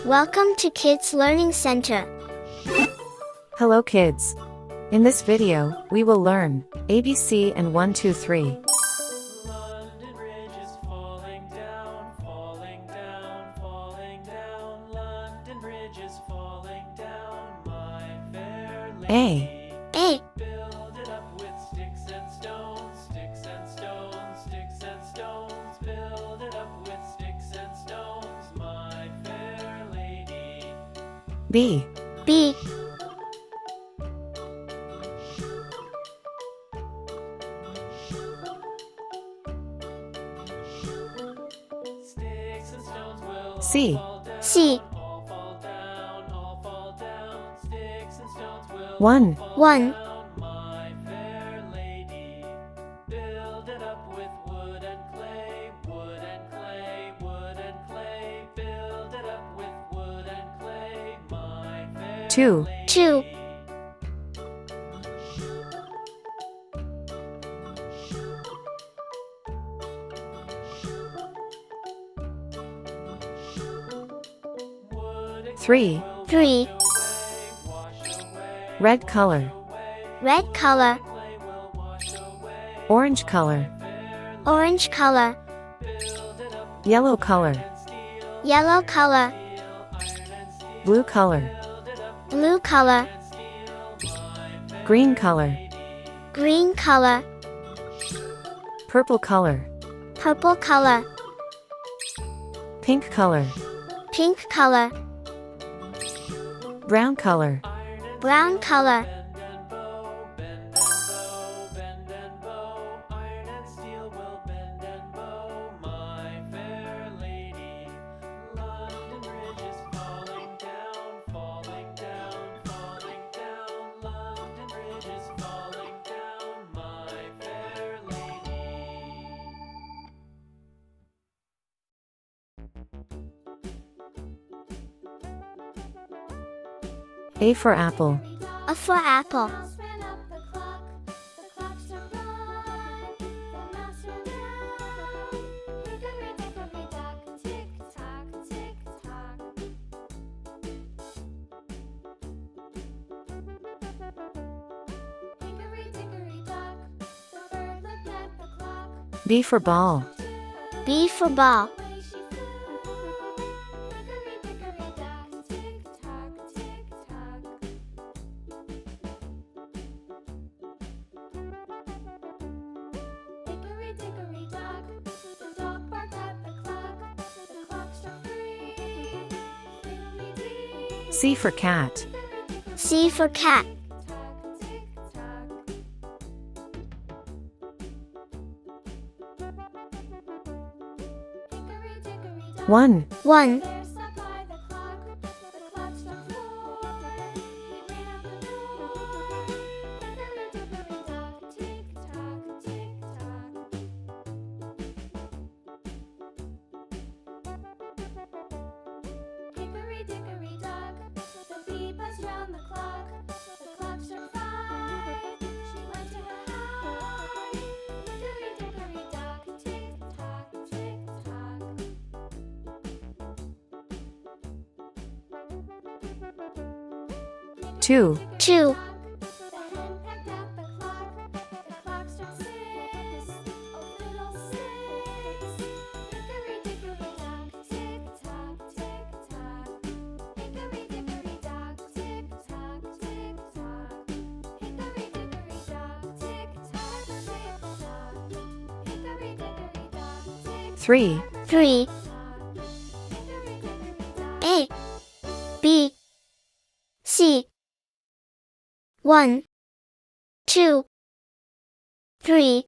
Welcome to Kids Learning Center. Hello kids. In this video, we will learn ABC and 1, 2, 3. London Bridge is falling down, falling down, falling down. London Bridge is falling down, my fair lady. A. Build it up with sticks and stones, sticks and stones, sticks and stones. Build it up with sticks and stones, my fair lady. B. B. Sticks and stones will C. all fall down, C. all fall down, all fall down. Sticks and stones will 1. fall 1. down, my fair lady. Build it up with wood and clay, wood and clay, wood and clay. Build it up with wood and clay, my fair 2. lady. 2. Wood and 3. 3. wash away, Red color. Red color. clay will wash away. Orange color. Orange color. Build it up Yellow color. and steel, Yellow color. iron and steel. Blue color. Build it up Blue color. and steel, my fair Green color. lady. Green color. Purple color. Purple color. Pink color. Pink color. Brown color. Iron and Brown color. bend and bow, bend and bow, bend and bow. Iron and steel will bend and bow, my fair lady. London Bridge is falling down, falling down, falling down. London Bridge is falling down, my fair lady. A for apple. A for apple. Mouse ran up the clock struck 1. The mouse ran down. Hickory dickory dock, tick tock, tick tock. Hickory dickory dock, the bird looked at the clock. B for ball. B for ball. Away she flew. Hickory dickory dock, tick tock, tick tock. Hickory dickory dock, the dog barked at the clock. The clock struck 3. Fiddly-dee. C for cat. C for cat. Tock, tick tock. 1. 1. Bear sat by the clock struck 4. He ran out the door. Hickory dickory dock, tick tock, tick tock. Hickory dickory dock, the bee buzzed round the clock. The clock struck 5. She went to her hive. Hickory dickory dock, tick tock, tick tock. 2. 2. The hen pecked at the clock. The clock struck 6. Oh, fiddle-sticks. Hickory dickory dock, tick tock, tick tock. Hickory dickory dock, tick tock, tick tock. Hickory dickory dock, tick tock, tick tock. Hickory dickory dock, tick 3. 3. tock. Hickory dickory dock. A. B. C. 1. 2. 3.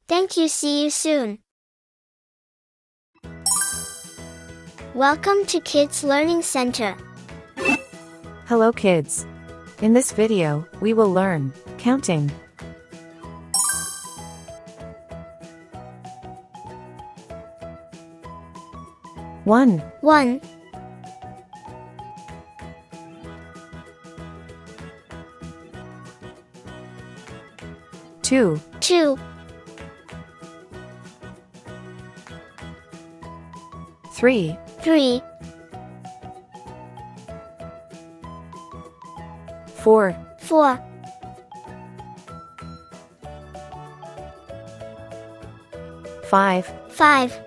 Thank you. See you soon. Welcome to Kids Learning Center. Hello kids. In this video, we will learn counting. One, 1. 2, 2. 3, 3, 4, 4, 5, 5,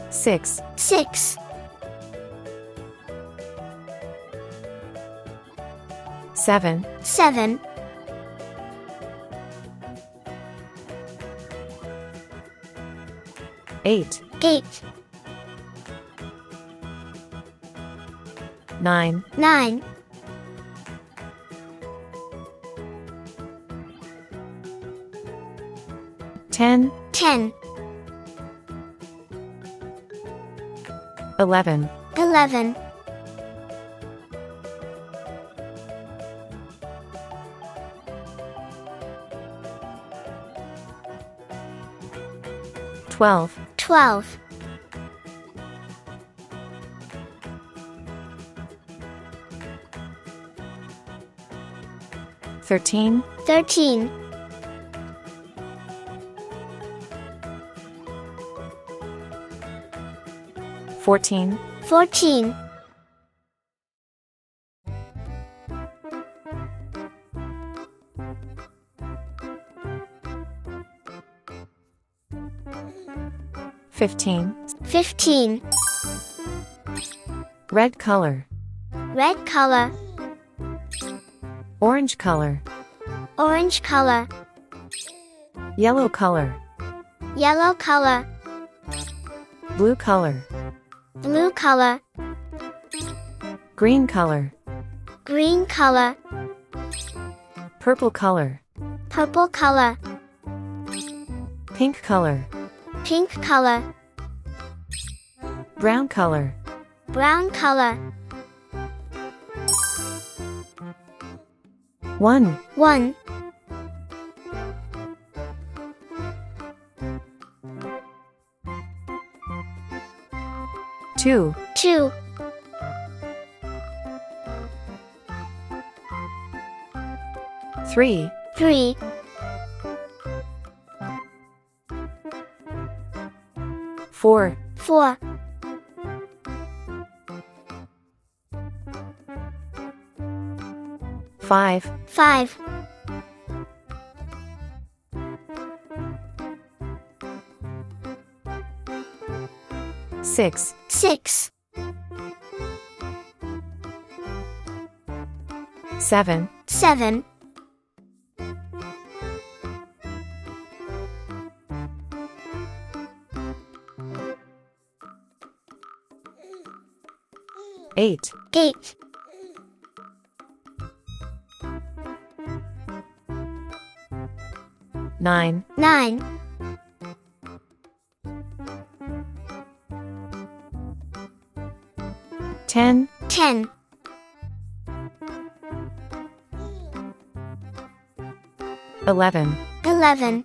6, 6, 7, 7, 8, 8, 9, 9, 10, 10, 11, 11, 12, 12, 13, 13, 14, 14, 15, 15, red color, red color, orange color, orange color, yellow color, yellow color, blue color, blue color, green color, green color, purple color, purple color, pink color, pink color, brown color, brown color. 1, 1, 2, 2, 3, 3, 4, 4, 5, 5, 6, 6, 7, 7, 8, 8, 9, 9, 10, 10, 11, 11,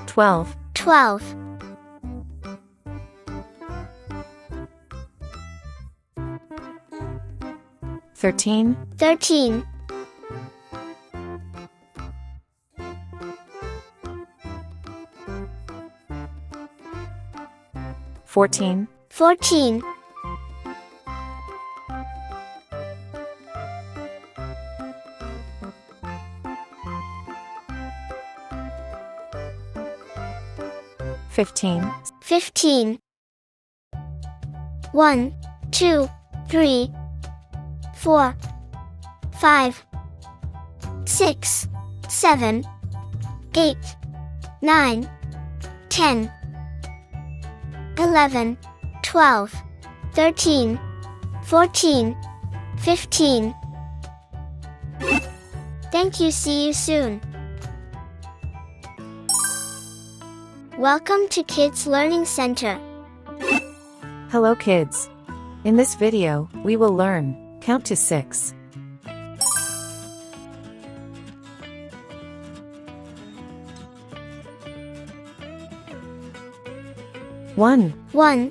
12, 12, 13, 13, 14, 14, 15, 15, 1, 2, 3, 4, 5, 6, 7, 8, 9, 10, 11, 12, 13, 14, 15. Thank you. See you soon. Welcome to Kids Learning Center. Hello kids. In this video, we will learn, count to 6. 1, 1,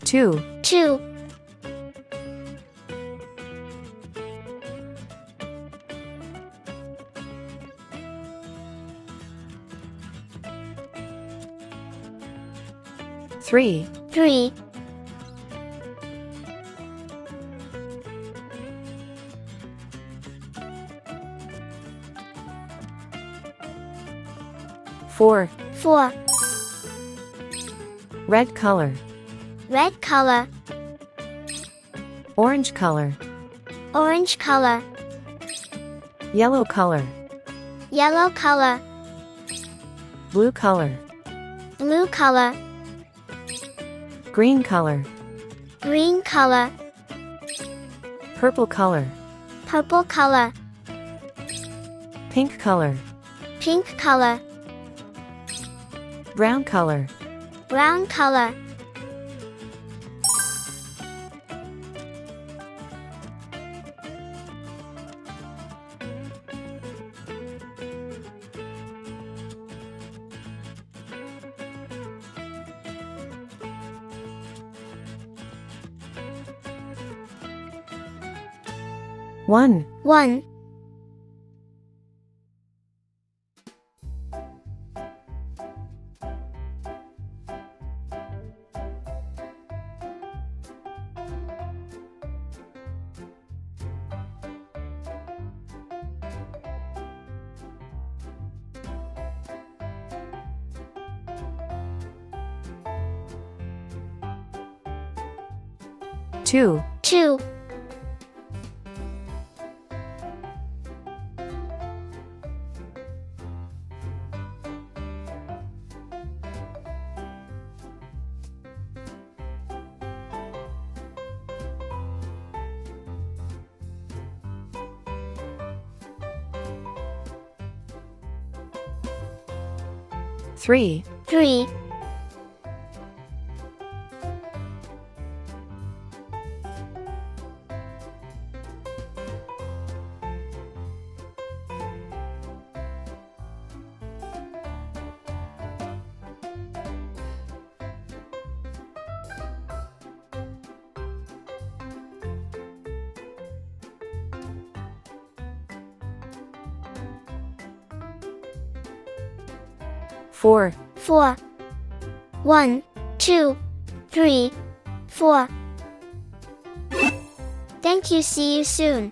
2, 2, 3, 3, 4, 4, red color, red color, orange color, orange color, yellow color, yellow color, blue color, blue color, green color, green color, purple color, purple color, pink color, pink color, brown color, brown color. One, 1, 2, 2, 3, 3, 4, 4, 1, 2, 3, 4. Thank you. See you soon.